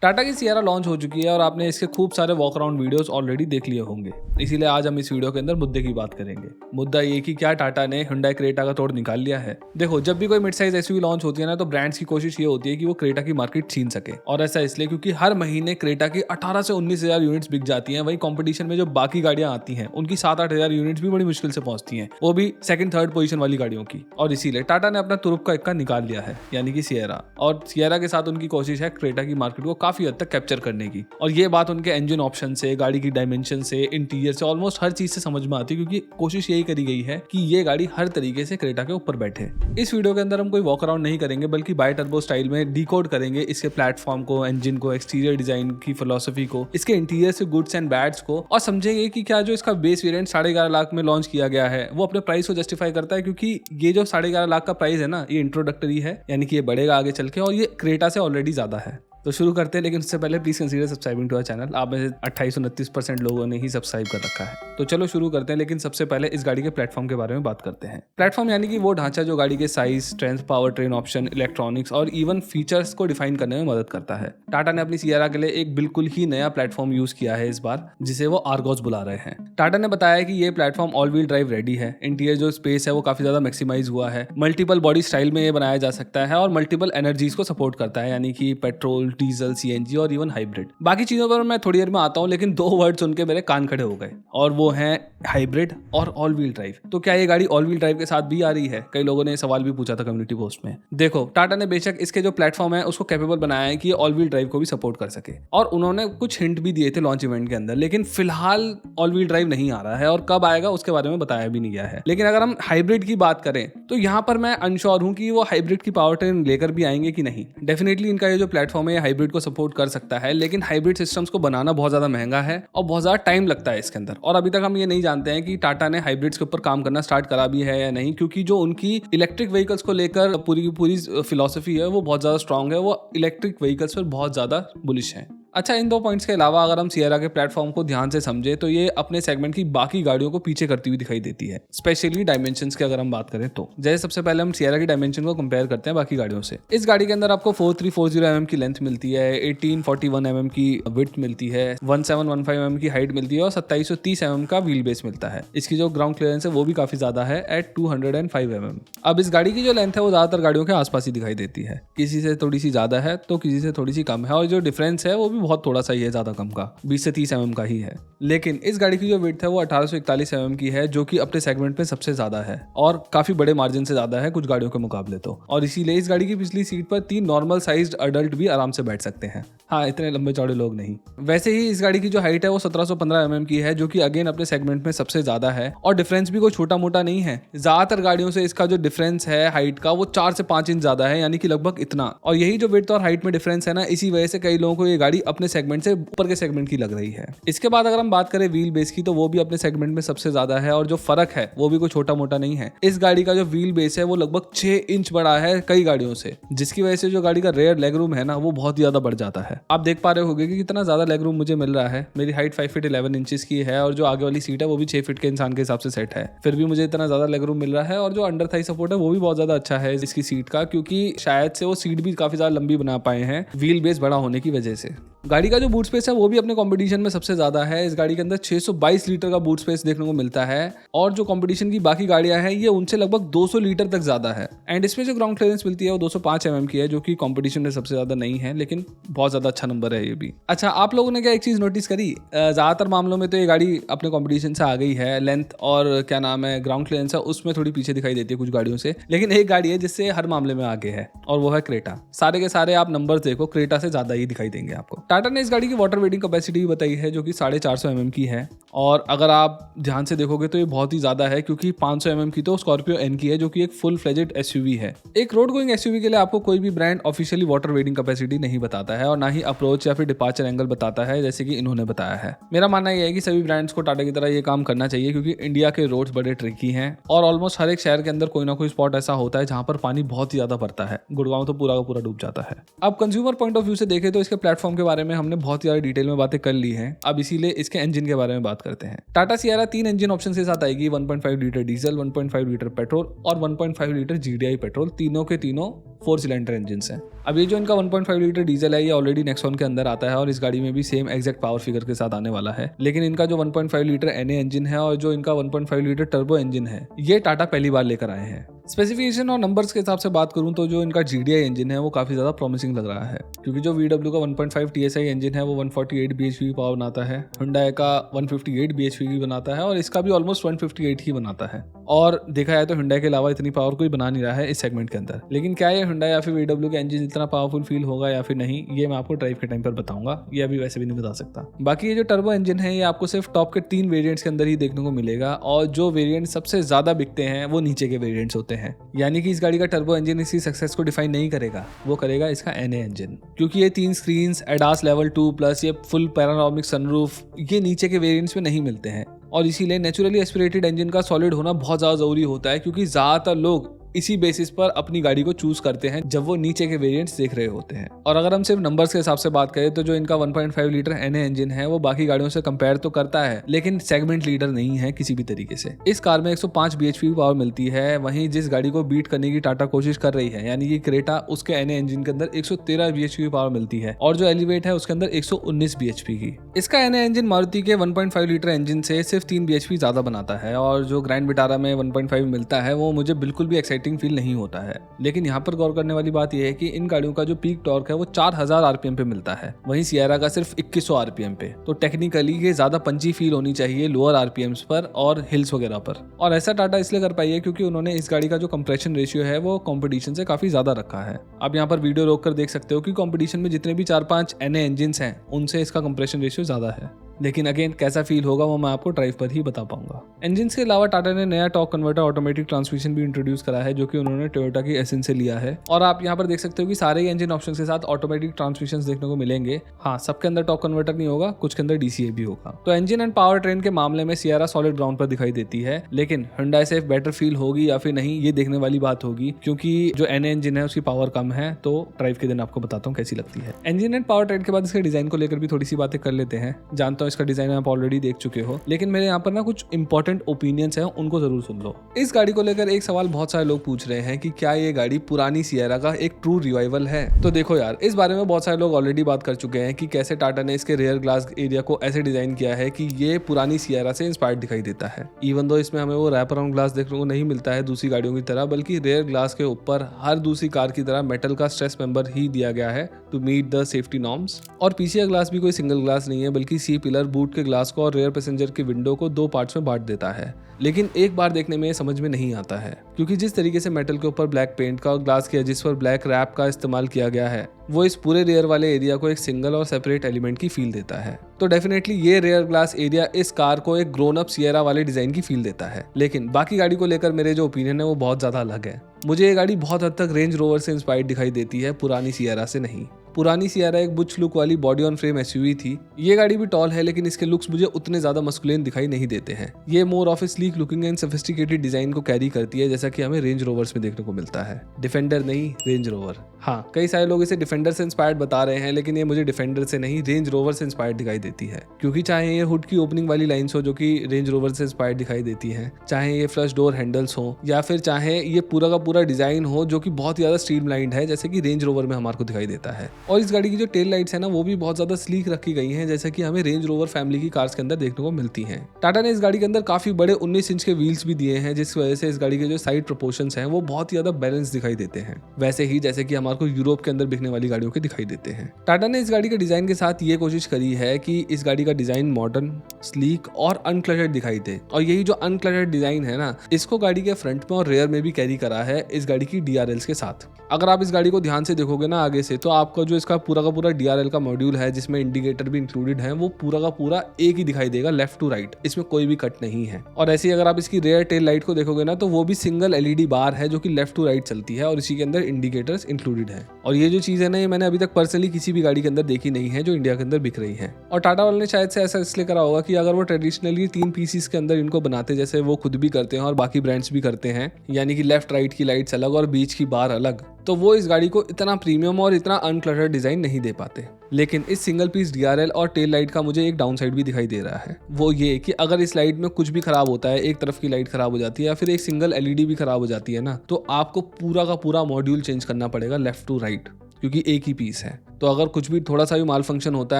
टाटा की Sierra launch हो चुकी है और आपने इसके खूब सारे वॉक अराउंड वीडियोस ऑलरेडी देख लिए होंगे। इसीलिए आज हम इस वीडियो के अंदर मुद्दे की बात करेंगे। मुद्दा ये कि क्या टाटा ने Hyundai क्रेटा का तोड़ निकाल लिया है। देखो, जब भी कोई मिड साइज एसयूवी लॉन्च होती है ना, तो ब्रांड्स की कोशिश ये होती है कि वो क्रेटा की मार्केट छीन सके। और ऐसा इसलिए क्योंकि हर महीने क्रेटा की 18 से 19 हजार यूनिट्स बिक जाती हैं। वही कॉम्पिटिशन में जो बाकी गाड़ियां आती हैं उनकी 7-8 हजार यूनिट्स भी बड़ी मुश्किल से पहुंचती हैं, वो भी सेकंड थर्ड पोजीशन वाली गाड़ियों की। और इसीलिए टाटा ने अपना तुरुप का इक्का निकाल लिया है, यानी कि सियरा। और सियरा के साथ उनकी कोशिश है क्रेटा की मार्केट को काफी हद तक कैप्चर करने की। और ये बात उनके इंजन ऑप्शन से, गाड़ी की डायमेंशन से, इंटीरियर से, ऑलमोस्ट हर चीज से समझ में आती है, क्योंकि कोशिश यही करी गई है कि ये गाड़ी हर तरीके से क्रेटा के ऊपर बैठे। इस वीडियो के अंदर हम कोई वॉक अराउंड नहीं करेंगे, बल्कि बाय टर्बो स्टाइल में डिकोड करेंगे इसके प्लेटफॉर्म को, इंजन को, एक्सटीरियर डिजाइन की फिलॉसफी को, इसके इंटीरियर से गुड्स एंड बैड्स को, और समझेंगे कि क्या जो इसका बेस वेरिएंट 11.5 लाख में लॉन्च किया गया है वो अपने प्राइस को जस्टिफाई करता है। क्योंकि ये जो 11.5 लाख का प्राइस है ना, ये इंट्रोडक्टरी है, यानी कि ये बढ़ेगा आगे चल के, और ये क्रेटा से ऑलरेडी ज्यादा है। तो शुरू करते हैं, लेकिन उससे पहले please consider subscribing to our channel. आप में से 28-29% लोगों ने ही सब्सक्राइब कर रखा है। तो चलो शुरू करते हैं, लेकिन सबसे पहले इस गाड़ी के प्लेटफॉर्म के बारे में बात करते हैं। प्लेटफॉर्म यानी कि वो ढांचा जो गाड़ी के size, strength, power train option, electronics और इवन फीचर्स को डिफाइन करने में मदद करता है। टाटा ने अपनी सियरा के लिए एक बिल्कुल ही नया प्लेटफॉर्म यूज किया है इस बार, जिसे वो आर्गोस बुला रहे हैं। टाटा ने बताया कि ये platform all wheel drive ready है। इंटीरियर जो स्पेस है वो काफी ज्यादा मैक्सिमाइज हुआ है। मल्टीपल बॉडी स्टाइल में ये बनाया जा सकता है और मल्टीपल एनर्जीज को सपोर्ट करता है, यानी कि पेट्रोल, डीजल, सीएनजी और इवन हाइब्रिड। बाकी चीजों पर मैं थोड़ी देर में आता हूं, लेकिन 2 वर्ड सुन के मेरे कान खड़े हो गए, और वो हैं हाइब्रिड और ऑल व्हील ड्राइव। तो क्या ये गाड़ी ऑल व्हील ड्राइव के साथ भी आ रही है? कई लोगों ने सवाल भी पूछा था कम्युनिटी पोस्ट में। देखो, टाटा ने बेशक इसके जो प्लेटफॉर्म है उसको कैपेबल बनाया है कि ये ऑल व्हील ड्राइव को भी सपोर्ट कर सके, और उन्होंने कुछ हिंट भी दिए थे लॉन्च इवेंट के अंदर। लेकिन फिलहाल ऑल व्हील ड्राइव नहीं आ रहा है, और कब आएगा उसके बारे में बताया भी नहीं गया है। लेकिन अगर हम हाइब्रिड की बात करें तो यहाँ पर मैं अनश्योर हूँ कि वो हाइब्रिड की पावर ट्रेन लेकर भी आएंगे कि नहीं। डेफिनेटली इनका ये जो प्लेटफॉर्म है हाइब्रिड को सपोर्ट कर सकता है, लेकिन हाइब्रिड सिस्टम्स को बनाना बहुत ज्यादा महंगा है और बहुत ज्यादा टाइम लगता है इसके अंदर। और अभी तक हम ये नहीं जानते हैं कि टाटा ने हाइब्रिड्स के ऊपर काम करना स्टार्ट करा भी है या नहीं, क्योंकि जो उनकी इलेक्ट्रिक व्हीकल्स को लेकर पूरी की पूरी फिलॉसफी है वो बहुत ज्यादा स्ट्रांग है। वो इलेक्ट्रिक व्हीकल्स पर बहुत ज्यादा बुलिश है। अच्छा, इन 2 पॉइंट्स के अलावा अगर हम सियरा के प्लेटफॉर्म को ध्यान से समझे तो ये अपने सेगमेंट की बाकी गाड़ियों को पीछे करती हुई दिखाई देती है, स्पेशली डायमेंशंस की अगर हम बात करें तो। जैसे सबसे पहले हम सियरा की डायमेंशन को कंपेयर करते हैं बाकी गाड़ियों से। इस गाड़ी के अंदर आपको 4340 mm की लेंथ मिलती है, 1841 mm की विड्थ मिलती है, 1715 mm की हाइट मिलती है और 2730 mm का व्हील बेस मिलता है। इसकी जो ग्राउंड क्लियरेंस है वो भी काफी ज्यादा है एट 205 mm। अब इस गाड़ी की जो लेंथ है वो ज्यादातर गाड़ियों के आसपास ही दिखाई देती है, किसी से थोड़ी सी ज्यादा है तो किसी से थोड़ी सी कम है, और जो डिफरेंस है वो भी बहुत थोड़ा सा ही है, ज्यादा कम का 20 से 30 mm का ही है। लेकिन इस गाड़ी की जो विड्थ है वो 1841 mm की है, जो कि अपने सेगमेंट में सबसे ज्यादा है और काफी बड़े मार्जिन से ज्यादा है कुछ गाड़ियों के मुकाबले तो। और इसीलिए इस गाड़ी की पिछली सीट पर 3 नॉर्मल साइज्ड अडल्ट भी आराम से बैठ सकते हैं। हाँ, इतने लंबे चौड़े लोग नहीं। वैसे ही इस गाड़ी की जो हाइट है वो 1715 mm की है, जो कि अगेन अपने सेगमेंट में सबसे ज्यादा है, और डिफरेंस भी कोई छोटा मोटा नहीं है। ज्यादातर गाड़ियों से इसका जो डिफरेंस है हाइट का वो 4 से 5 इंच ज्यादा है, यानी कि लगभग इतना। और यही जो विड्थ और हाइट में डिफरेंस है ना, इसी वजह से कई लोगों को ये गाड़ी अपने सेगमेंट से ऊपर के सेगमेंट की लग रही है। इसके बाद अगर हम बात करें व्हील बेस की, तो वो भी अपने सेगमेंट में सबसे ज्यादा है, और जो फर्क है वो भी कोई छोटा मोटा नहीं है। इस गाड़ी का जो व्हील बेस है वो लगभग 6 इंच बड़ा है कई गाड़ियों से, जिसकी वजह से जो गाड़ी का रेयर लेग रूम है ना वो बहुत ज्यादा बढ़ जाता है। आप देख पा रहे होंगे कि कितना ज्यादा लेग रूम मुझे मिल रहा है। मेरी हाइट 5 फीट 11 इंचेस की है, और जो आगे वाली सीट है वो भी 6 फीट के इंसान के हिसाब से सेट है, फिर भी मुझे इतना ज्यादा लेग रूम मिल रहा है। और जो अंडर थाई सपोर्ट है वो भी बहुत ज्यादा अच्छा है इसकी सीट का, क्योंकि शायद से वो सीट भी काफी ज्यादा लंबी बना पाए हैं व्हील बेस बड़ा होने की वजह से। गाड़ी का जो बूट स्पेस है वो भी अपने कंपटीशन में सबसे ज्यादा है। इस गाड़ी के अंदर 622 लीटर का बूट स्पेस देखने को मिलता है, और जो कंपटीशन की बाकी गाड़ियां हैं ये उनसे लगभग 200 लीटर तक ज्यादा है। एंड इसमें जो ग्राउंड क्लियरेंस मिलती है वो 205 mm की है, जो कि कंपटीशन में सबसे ज्यादा नहीं है, लेकिन बहुत ज्यादा अच्छा नंबर है ये भी। अच्छा, आप लोगों ने क्या एक चीज नोटिस करी? ज्यादातर मामलों में तो ये गाड़ी अपने कंपटीशन से आ गई है, लेंथ और क्या नाम है ग्राउंड क्लियरेंस है उसमें थोड़ी पीछे दिखाई देती है कुछ गाड़ियों से। लेकिन एक गाड़ी है जिससे हर मामले में आगे है, और वो है क्रेटा। सारे के सारे आप नंबर्स देखो, क्रेटा से ज्यादा ही दिखाई देंगे आपको। टाटा ने इस गाड़ी की वाटर वेटिंग कैपेसिटी भी बताई है, जो कि 450 mm की है, और अगर आप ध्यान से देखोगे तो ये बहुत ही ज्यादा है, क्योंकि 500 mm की तो स्कॉर्पियो एन की है, जो कि एक फुल फ्लेजेड एसयूवी है। एक रोड गोइंग एसयूवी के लिए आपको कोई भी brand officially water waiting capacity नहीं बताता है, और ना ही अप्रोच या फिर डिपार्चर एंगल बताता है, जैसे कि इन्होंने बताया है। मेरा मानना यह है कि सभी ब्रांड्स को टाटा की तरह ये काम करना चाहिए, क्योंकि इंडिया के रोड्स बड़े ट्रिकी हैं, और ऑलमोस्ट हर एक शहर के अंदर कोई ना कोई स्पॉट ऐसा होता है जहां पर पानी बहुत ही ज्यादा भरता है। गुड़गांव तो पूरा का पूरा डूब जाता है। अब कंज्यूमर पॉइंट ऑफ व्यू से देखें तो इसके प्लेटफॉर्म के बारे बारे में हमने बहुत ज़्यादा डिटेल में बातें कर ली हैं, अब इसीलिए इसके इंजन के बारे में बात करते हैं। टाटा सियारा 3 इंजन ऑप्शन के साथ आएगी, 1.5 लीटर डीजल, 1.5 लीटर पेट्रोल और 1.5 लीटर GDI पेट्रोल, तीनों के तीनों 4 सिलेंडर इंजन हैं। अब ये जो इनका 1.5 लीटर डीजल है ये ऑलरेडी नेक्सॉन के अंदर आता है और इस गाड़ी में भी सेम एग्जैक्ट पावर फिगर के साथ आने वाला है। लेकिन इनका जो 1.5 लीटर NA इंजन है और जो इनका 1.5 लीटर टर्बो इंजन है ये टाटा पहली बार लेकर आए हैं। स्पेसिफिकेशन और नंबर्स के हिसाब से बात करूं तो जो इनका GDI इंजन है वो काफ़ी ज़्यादा प्रॉमिसिंग लग रहा है, क्योंकि जो VW का 1.5 TSI इंजन है वो 148 bhp की पावर बनाता है, Hyundai का 158 bhp की बनाता है और इसका भी ऑलमोस्ट 158 ही बनाता है। और देखा जाए तो Hyundai के अलावा इतनी पावर कोई बना नहीं रहा है इस सेगमेंट के अंदर। लेकिन क्या ये Hyundai या फिर VW के इंजन इतना पावरफुल फील होगा या फिर नहीं, ये मैं आपको ड्राइव के टाइम पर बताऊंगा, ये अभी वैसे भी नहीं बता सकता। बाकी ये जो टर्बो इंजन है ये आपको सिर्फ टॉप के 3 वेरिएंट्स के अंदर ही देखने को मिलेगा और जो वेरिएंट सबसे ज्यादा बिकते हैं वो नीचे के वेरिएंट्स होते हैं। यानी कि इस गाड़ी का टर्बो इंजन इसकी सक्सेस को डिफाइन नहीं करेगा, वो करेगा इसका NA इंजन, क्योंकि ये 3 स्क्रीन्स, ADAS लेवल 2 प्लस ये फुल पैनोरामिक सनरूफ ये नीचे के वेरिएंट्स में नहीं मिलते हैं और इसीलिए नेचुरली एस्पिरेटेड इंजन का सॉलिड होना बहुत ज़्यादा ज़रूरी होता है, क्योंकि ज़्यादातर लोग इसी बेसिस पर अपनी गाड़ी को चूज करते हैं जब वो नीचे के वेरिएंट्स देख रहे होते हैं। और अगर हम सिर्फ नंबर्स के हिसाब से बात करें तो जो इनका 1.5 लीटर NA इंजन है वो बाकी गाड़ियों से कंपेयर तो करता है लेकिन सेगमेंट लीडर नहीं है किसी भी तरीके से। इस कार में 105 bhp की पावर मिलती है, वहीं जिस गाड़ी को बीट करने की टाटा कोशिश कर रही है यानी कि क्रेटा, उसके NA इंजन के अंदर 113 bhp की पावर मिलती है और जो एलिवेट है उसके अंदर 119 bhp की। इसका NA इंजन मारुति के 1.5 लीटर इंजन से सिर्फ 3 bhp ज्यादा बनाता है और जो ग्रैंड विटारा में 1.5 मिलता है वो मुझे बिल्कुल भी एक्साइटिंग फील नहीं होता है। लेकिन यहाँ पर गौर करने वाली बात यह है कि इन गाड़ियों का जो पीक टॉर्क है वो 4000 RPM पे मिलता है, वहीं सियारा का सिर्फ 2100 RPM पे। तो टेक्निकली ये ज्यादा पंची फील होनी चाहिए लोअर RPMs पर और हिल्स वगैरह पर, और ऐसा टाटा इसलिए कर पाई है क्योंकि उन्होंने इस गाड़ी का जो कंप्रेशन रेशियो है वो कंपटीशन से काफी ज्यादा रखा है। आप यहाँ पर वीडियो रोक कर देख सकते हो कि कंपटीशन में जितने भी 4-5 NA इंजन हैं उनसे इसका कंप्रेशन रेशियो ज्यादा है। लेकिन अगेन कैसा फील होगा वो मैं आपको ड्राइव पर ही बता पाऊंगा। इंजन के अलावा टाटा ने नया टॉर्क कन्वर्टर ऑटोमेटिक ट्रांसमिशन भी इंट्रोड्यूस करा है जो कि उन्होंने टोयोटा की एसेंस से लिया है। और आप यहाँ पर देख सकते हो कि सारे ही इंजन ऑप्शंस के साथ ऑटोमेटिक ट्रांसमिशन देखने को मिलेंगे। हाँ, सबके अंदर टॉर्क कन्वर्टर नहीं होगा, कुछ के अंदर DCA भी होगा। तो इंजन एंड पावर ट्रेन के मामले में सियारा सॉलिड ग्राउंड पर दिखाई देती है, लेकिन Hyundai से बेटर फील होगी या फिर नहीं ये देखने वाली बात होगी, क्योंकि जो NA इंजन है उसकी पावर कम है। तो ड्राइव के दिन आपको बताता हूँ कैसी लगती है। इंजन एंड पावर ट्रेन के बाद इसके डिजाइन को लेकर भी थोड़ी सी बातें कर लेते हैं। जानता हूँ इसका डिजाइन आप ऑलरेडी देख चुके हो, लेकिन मेरे यहाँ पर ना कुछ इंपॉर्टेंट ओपिनियंस हैं, उनको जरूर सुन लो। इस गाड़ी को लेकर एक सवाल बहुत सारे लोग पूछ रहे हैं कि क्या ये गाड़ी पुरानी सियारा का एक ट्रू रिवाइवल है। तो देखो यार, इस बारे में बहुत सारे लोग ऑलरेडी बात कर चुके हैं कि कैसे टाटा ने इसके रेयर ग्लास एरिया को ऐसे डिजाइन किया है कि ये पुरानी सियारा से इंस्पायर्ड दिखाई देता है। इवन दो इसमें हमें वो रैप अराउंड ग्लास देखने को नहीं मिलता है दूसरी गाड़ियों की तरह, बल्कि रेयर ग्लास के ऊपर हर दूसरी कार की तरह मेटल का स्ट्रेस मेंबर ही दिया गया है to meet the safety norms. और पीछे का ग्लास भी कोई सिंगल ग्लास नहीं है, बल्कि सी पिलर बूट के ग्लास को और रेयर पैसेंजर की विंडो को 2 पार्ट्स में बांट देता है। लेकिन एक बार देखने में समझ में नहीं आता है, क्योंकि जिस तरीके से मेटल के ऊपर ब्लैक पेंट का और ग्लास के एजिस पर ब्लैक रैप का इस्तेमाल किया गया है वो इस पूरे रेयर वाले एरिया को एक सिंगल और सेपरेट एलिमेंट की फील देता है। तो डेफिनेटली ये रेयर ग्लास एरिया इस कार को एक ग्रोन अप सियरा वाले डिजाइन की फील देता है। लेकिन बाकी गाड़ी को लेकर मेरे जो ओपिनियन है वो बहुत ज्यादा अलग है। मुझे ये गाड़ी बहुत हद तक रेंज रोवर से इंस्पायर्ड दिखाई देती है, पुरानी सियरा से नहीं। पुरानी सियारा एक बुच लुक वाली बॉडी ऑन फ्रेम SUV थी। ये गाड़ी भी टॉल है, लेकिन इसके लुक्स मुझे उतने ज्यादा मस्कुलिन दिखाई नहीं देते हैं। ये more of sleek looking and sophisticated design को कैरी करती है, जैसा कि हमें रेंज रोवर्स में देखने को मिलता है। डिफेंडर नहीं, रेंज रोवर। हाँ, कई सारे लोग इसे डिफेंडर से इंस्पायर्ड बता रहे हैं, लेकिन ये मुझे डिफेंडर से नहीं रेंज रोवर से इंस्पायर्ड दिखाई देती है। क्योंकि चाहे ये हुड की ओपनिंग वाली लाइन्स हो जो कि रेंज रोवर से इंस्पायर्ड दिखाई देती है, चाहे ये फ्लश डोर हैंडल्स हो, या फिर चाहे ये पूरा का पूरा डिजाइन हो जो कि बहुत ज्यादा स्ट्रीमलाइंड है जैसे कि रेंज रोवर में हमारे को दिखाई देता है। और इस गाड़ी की जो टेल लाइट्स है ना वो भी बहुत ज्यादा स्लीक रखी गई हैं, जैसे कि हमें रेंज रोवर फैमिली की कार्स के अंदर देखने को मिलती हैं। टाटा ने इस गाड़ी के अंदर काफी बड़े 19 इंच के व्हील्स भी दिए हैं, जिस वजह से इस गाड़ी के जो साइड प्रोपोर्शंस हैं वो बहुत ज्यादा बैलेंस दिखाई देते हैं, वैसे ही जैसे कि हमारे को यूरोप के अंदर बिकने वाली गाड़ियों के दिखाई देते हैं। टाटा ने इस गाड़ी के डिजाइन के साथ ये कोशिश करी है कि इस गाड़ी का डिजाइन मॉडर्न, स्लीक और अनक्लटर्ड दिखाई दे। और यही जो अनक्लटर्ड डिजाइन है ना, इसको गाड़ी के फ्रंट में और रेयर में भी कैरी करा है इस गाड़ी की DRLs के साथ। अगर आप इस गाड़ी को ध्यान से देखोगे ना आगे से, तो आपका जो इसका पूरा का पूरा DRL का मॉड्यूल है जिसमें इंडिकेटर भी इंक्लूडेड है, वो पूरा का पूरा एक ही दिखाई देगा, लेफ्ट टू राइट, इसमें कोई भी कट नहीं है। और ऐसे ही अगर आप इसकी रेयर टेल लाइट को देखोगे ना, तो वो भी सिंगल LED बार है जो कि लेफ्ट टू राइट चलती है और इसी के अंदर इंडिकेटर्स इंक्लूडेड है। और ये जो चीज है ना, ये मैंने अभी तक पर्सनली किसी भी गाड़ी के अंदर देखी नहीं है जो इंडिया के अंदर बिक रही है। और टाटा वाले ने शायद से ऐसा इसलिए करा होगा कि अगर वो ट्रेडिशनली 3 पीसीस के अंदर इनको बनाते, जैसे वो खुद भी करते हैं और बाकी ब्रांड्स भी करते हैं, यानी कि लेफ्ट राइट की लाइट्स अलग और बीच की बार अलग, तो वो इस गाड़ी को इतना प्रीमियम और इतना अनक्लटर्ड डिजाइन नहीं दे पाते। लेकिन इस सिंगल पीस DRL और टेल लाइट का मुझे एक डाउन साइड भी दिखाई दे रहा है, वो ये कि अगर इस लाइट में कुछ भी खराब होता है, एक तरफ की लाइट खराब हो जाती है या फिर एक सिंगल LED भी खराब हो जाती है ना, तो आपको पूरा का पूरा मॉड्यूल चेंज करना पड़ेगा लेफ्ट टू राइट, क्योंकि एक ही पीस है। तो अगर कुछ भी थोड़ा सा भी माल फंक्शन होता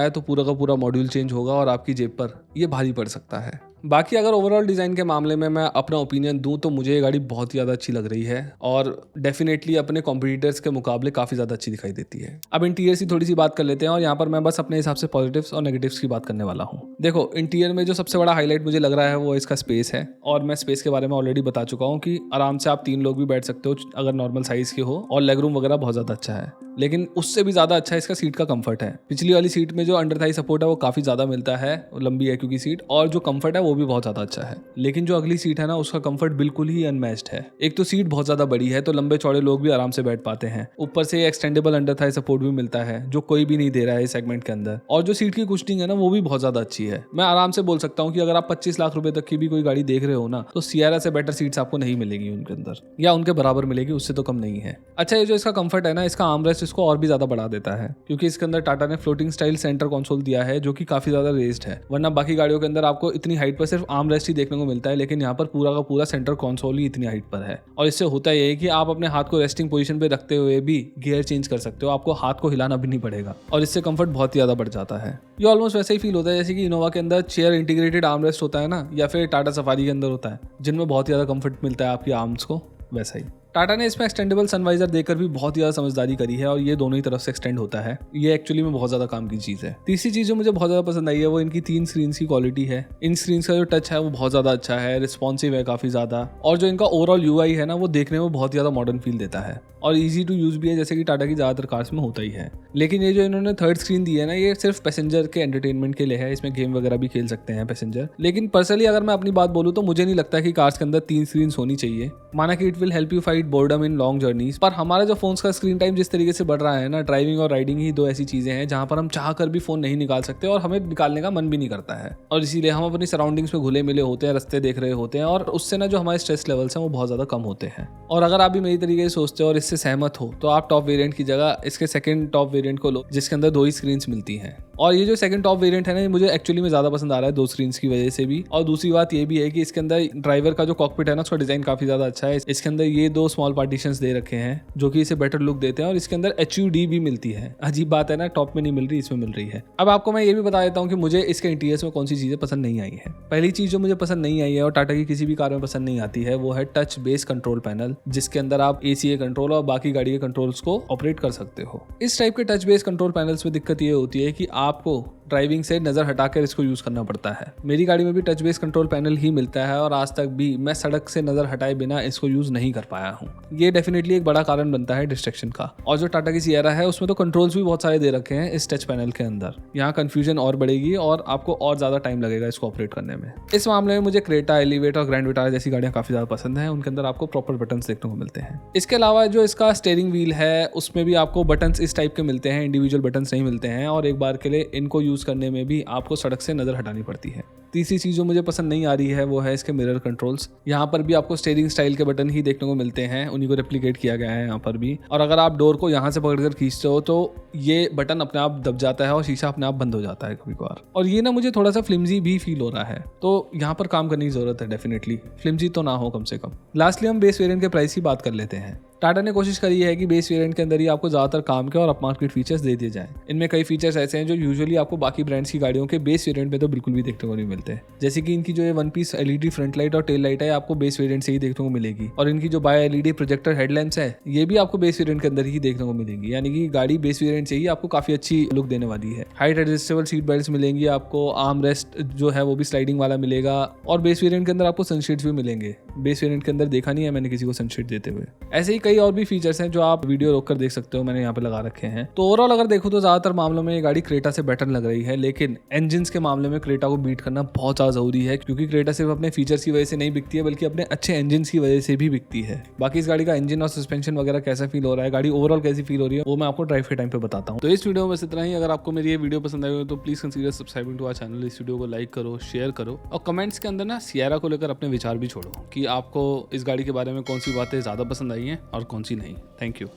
है तो पूरा का पूरा मॉड्यूल चेंज होगा और आपकी जेब पर ये भारी पड़ सकता है। बाकी अगर ओवरऑल डिज़ाइन के मामले में मैं अपना ओपिनियन दूं तो मुझे ये गाड़ी बहुत ही ज़्यादा अच्छी लग रही है और डेफिनेटली अपने कॉम्पिटिटर्स के मुकाबले काफ़ी ज़्यादा अच्छी दिखाई देती है। अब इंटीरियर की थोड़ी सी बात कर लेते हैं और यहाँ पर मैं बस अपने हिसाब से पॉजिटिव्स और नेगेटिव्स की बात करने वाला हूँ। देखो, इंटीरियर में जो सबसे बड़ा हाईलाइट मुझे लग रहा है वो इसका स्पेस है और मैं स्पेस के बारे में ऑलरेडी बता चुका हूँ कि आराम से आप 3 लोग भी बैठ सकते हो अगर नॉर्मल साइज़ के हो, और लेग रूम वगैरह बहुत ज़्यादा अच्छा है। लेकिन उससे भी ज़्यादा अच्छा इसका सीट का कंफर्ट है। पिछली वाली सीट में जो अंडर थाई सपोर्ट है वो काफ़ी ज़्यादा मिलता है, लंबी है क्योंकि सीट, और जो कंफर्ट है वो भी बहुत ज़्यादा अच्छा है। लेकिन जो अगली सीट है ना, उसका कंफर्ट बिल्कुल ही अनमैच्ड है। एक तो सीट बहुत ज़्यादा बड़ी है तो लंबे चौड़े लोग भी आराम से बैठ पाते हैं, ऊपर से एक्सटेंडेबल अंडर थाई सपोर्ट भी मिलता है जो कोई भी नहीं दे रहा है इस सेगमेंट के अंदर, और जो सीट की कुशनिंग है ना वो भी बहुत ज़्यादा अच्छी है। मैं आराम से बोल सकता हूँ कि अगर आप 25 लाख रुपए तक की भी कोई गाड़ी देख रहे हो ना, तो सियरा से बेटर सीट्स आपको नहीं मिलेगी उनके अंदर, या उनके बराबर मिलेगी, उससे तो कम नहीं है। अच्छा, ये जो इसका कंफर्ट है ना, इसका आर्मरेस्ट इसको और भी ज़्यादा बढ़ा देता है, क्योंकि इसके अंदर टाटा ने फ्लोटिंग स्टाइल सेंटर कंसोल दिया है जो कि काफी ज्यादा रेज्ड है। वरना बाकी गाड़ियों के अंदर आपको इतनी हाइट पर सिर्फ आर्म रेस्ट ही देखने को मिलता है, लेकिन यहाँ पर पूरा का पूरा सेंटर कंसोल ही इतनी हाइट पर है। और इससे होता यह है कि आप अपने हाथ को रेस्टिंग पोजीशन पे रखते हुए भी गियर चेंज कर सकते हो, आपको हाथ को हिलाना भी नहीं पड़ेगा, और इससे कंफर्ट बहुत ही ज्यादा बढ़ जाता है। ये ऑलमोस्ट वैसे ही फील होता है जैसे कि इनोवा के अंदर चेयर इंटीग्रेटेड आर्म रेस्ट होता है ना, या फिर टाटा सफारी के अंदर होता है, जिनमें बहुत ही ज्यादा कंफर्ट मिलता है आपकी आर्म्स को, वैसा ही। टाटा ने इसमें एक्सटेंडेबल सनवाइजर देकर भी बहुत ही ज्यादा समझदारी करी है और ये दोनों ही तरफ से एक्सटेंड होता है। ये एक्चुअली में बहुत ज्यादा काम की चीज है। तीसरी चीज जो मुझे बहुत ज्यादा पसंद आई है वो इनकी 3 स्क्रीन की क्वालिटी है। इन स्क्रीन का जो टच है वो बहुत ज्यादा अच्छा है, रिस्पॉन्सिव है काफी ज्यादा, और जो इनका ओवरऑल UI है ना वो देखने में बहुत ज्यादा मॉडर्न फील देता है और ईजी टू यूज भी है, जैसे कि टाटा की ज्यादातर कार्स में होता ही है। लेकिन ये जो इन्होंने थर्ड स्क्रीन दी है ना, ये सिर्फ पैसेंजर के एंटरटेनमेंट के लिए है, इसमें गेम वगैरह भी खेल सकते हैं पैसेंजर। लेकिन पर्सनली अगर मैं अपनी बात बोलूँ तो मुझे नहीं लगता कि कार्स के अंदर 3 स्क्रीन होनी चाहिए। माना कि it will help you fight boredom in long journeys, पर हमारा जो फोन्स का स्क्रीन टाइम जिस तरीके से बढ़ रहा है ना, ड्राइविंग और राइडिंग ही 2 ऐसी चीजें हैं जहां पर हम चाह कर भी फोन नहीं निकाल सकते और हमें निकालने का मन भी नहीं करता है, और इसीलिए हम अपनी सराउंडिंग्स में घुले मिले होते हैं, रास्ते देख रहे होते हैं, और उससे ना जो हमारे स्ट्रेस लेवल्स हैं वो बहुत ज्यादा कम होते हैं। और अगर आप भी मेरी तरीके से सोचते हो और इससे सहमत हो तो आप टॉप वेरिएंट की जगह इसके सेकंड टॉप वेरिएंट को लो, जिसके अंदर 2 ही स्क्रीन मिलती हैं। और ये जो सेकंड टॉप वेरिएंट है ना, ये मुझे एक्चुअली में ज्यादा पसंद आ रहा है 2 स्क्रीन की वजह से भी। और दूसरी बात ये भी है कि इसके अंदर ड्राइवर का जो कॉकपिट है ना, उसका डिजाइन काफी ज्यादा अच्छा है। इसके अंदर ये 2 स्मॉल पार्टीशंस दे रखे हैं जो कि इसे बेटर लुक देते हैं, और इसके अंदर HUD भी मिलती है। अजीब बात है ना, टॉप में नहीं मिल रही, इसमें मिल रही है। अब आपको मैं ये भी बता देता हूँ कि मुझे इसके इंटीरियर्स में कौन सी चीजें पसंद नहीं आई है। पहली चीज जो मुझे पसंद नहीं आई है और टाटा की किसी भी कार में पसंद नहीं आती है, वो है टच बेस कंट्रोल पैनल, जिसके अंदर आप ACA कंट्रोल और बाकी गाड़ी के कंट्रोल्स को ऑपरेट कर सकते हो। इस टाइप के टच बेस कंट्रोल पैनल्स में दिक्कत ये होती है कि आपको ड्राइविंग से नजर हटाकर इसको यूज करना पड़ता है। मेरी गाड़ी में भी टच बेस कंट्रोल पैनल ही मिलता है और आज तक भी मैं सड़क से नजर हटाए बिना इसको यूज नहीं कर पाया हूँ। ये डेफिनेटली एक बड़ा कारण बनता है डिस्ट्रैक्शन का। और जो टाटा की सियरा है उसमें तो कंट्रोल्स भी बहुत सारे दे रखे हैं इस टच पैनल के अंदर। यहाँ कंफ्यूजन और बढ़ेगी और आपको और ज्यादा टाइम लगेगा इसको ऑपरेट करने में। इस मामले में मुझे क्रेटा, एलिवेट और ग्रैंड विटारा जैसी गाड़ियां काफी ज्यादा पसंद है। उनके अंदर आपको प्रॉपर बटन देखने को मिलते हैं। इसके अलावा जो इसका स्टीयरिंग व्हील है उसमें भी आपको बटन इस टाइप के मिलते हैं, इंडिविजुअल बटन नहीं मिलते हैं, और एक बार के लिए इनको यूज करने में भी आपको सड़क से नजर हटानी पड़ती है। तीसरी चीज जो मुझे पसंद नहीं आ रही है वो है इसके मिरर कंट्रोल्स। यहाँ पर भी आपको स्टीयरिंग स्टाइल के बटन ही देखने को मिलते हैं, उन्हीं को रेप्लिकेट किया गया है यहाँ पर भी। और अगर आप डोर को यहाँ से पकड़कर खींचते हो तो ये बटन अपने आप दब जाता है और शीशा अपने आप बंद हो जाता है कभी कभार, और ये ना मुझे थोड़ा सा फ्लिमजी भी फील हो रहा है। तो यहाँ पर काम करने की जरूरत है डेफिनेटली, फ्लिमजी तो ना हो कम से कम। लास्टली हम बेस वेरिएंट के प्राइस की बात कर लेते हैं। टाटा ने कोशिश करी है कि बेस वेरिएंट के अंदर ही आपको ज्यादातर काम के और अपमार्केट फीचर्स दे दिए जाएं। इनमें कई फीचर्स ऐसे हैं जो यूजुअली आपको बाकी ब्रांड्स की गाड़ियों के बेस वेरिएंट में तो बिल्कुल भी देखने को नहीं मिलते। जैसे कि इनकी जो ये 1 पीस LED फ्रंट लाइट और टेल लाइट है आपको बेस वेरिएंट से ही देखने को मिलेगी, और इनकी जो बाय LED प्रोजेक्टर हेडलैम्प्स है ये भी आपको बेस वेरिएंट के अंदर ही देखने को मिलेंगी। यानी कि गाड़ी बेस वेरिएंट से ही आपको काफी अच्छी लुक देने वाली है। हाइट एडजस्टेबल सीट बेल्ट मिलेंगी आपको, आर्म रेस्ट जो है वो भी स्लाइडिंग वाला मिलेगा, और बेस वेरिएंट के अंदर आपको सनशीट्स भी मिलेंगे। बेस वेरिएंट के अंदर देखा नहीं है मैंने किसी को सनशीट देते हुए। ऐसे ही कई और भी फीचर्स हैं जो आप वीडियो रोक कर देख सकते हो, मैंने यहाँ पे लगा रखे हैं। तो ओवरऑल अगर देखो तो ज्यादातर मामलों में ये गाड़ी क्रेटा से बेटर लग रही है, लेकिन इंजन के मामले में क्रेटा को बीट करना बहुत ज्यादा जरूरी है, क्योंकि क्रेटा सिर्फ अपने फीचर्स की वजह से नहीं बिकती है बल्कि अपने अच्छे इंजन की वजह से भी बिकती है। बाकी इस गाड़ी का इंजन और सस्पेंशन वगैरह कैसा फील हो रहा है, गाड़ी ओवरऑल कैसी फील हो रही है, वो मैं आपको ड्राइव के टाइम पे बताता हूँ। तो इस वीडियो में बस इतना ही। अगर आपको मेरी ये वीडियो पसंद आई हो तो please consider subscribing to our channel. इस वीडियो को लाइक करो, शेयर करो, और कमेंट्स के अंदर ना सियरा को लेकर अपने विचार भी छोड़ो कि आपको इस गाड़ी के बारे में कौन सी बातें ज्यादा पसंद आई हैं और कौन सी नहीं। Thank you.